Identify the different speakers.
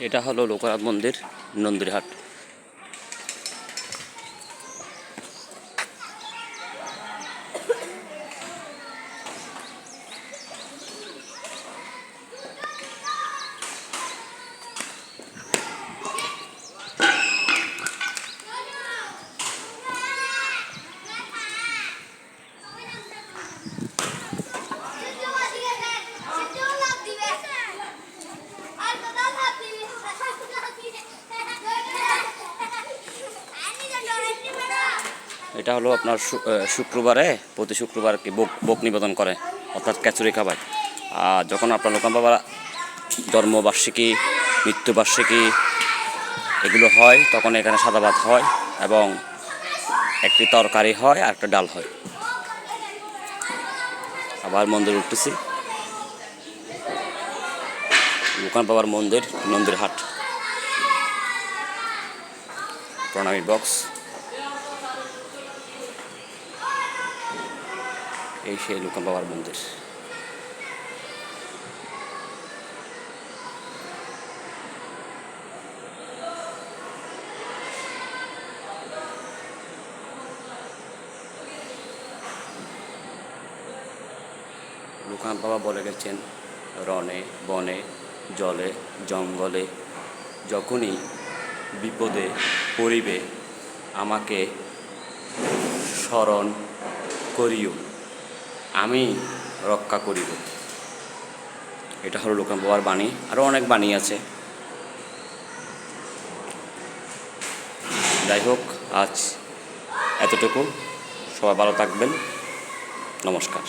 Speaker 1: এটা হলো লোকনাথ মন্দির, নন্দীরহাট। এটা হলো আপনার শুক্রবারে, প্রতি শুক্রবার কি ভোগ নিবেদন করে, অর্থাৎ খিচুড়ি খাবার। আর যখন আপনার লোকনাথ বাবার জন্মবার্ষিকী, মৃত্যুবার্ষিকী এগুলো হয়, তখন এখানে সাদা ভাত হয় এবং একটি তরকারি হয় আর একটা ডাল হয়। আবার মন্দির উঠতেছি, লোকনাথ বাবার মন্দির, নন্দীরহাট। প্রণামী বক্স, এই সেই লোকনাথ বাবার মন্দির। লোকনাথ বাবা বলে গেছেন, রণে বনে জলে জঙ্গলে যখনই বিপদে পড়িবে আমাকে স্মরণ করিও, আমি রক্ষা করিব। এটা হলো লোকনাথ বাবার বাণী। আরও অনেক বাণী আছে। যাই হোক, আজ এতটুকু। সবাই ভালো থাকবেন। নমস্কার।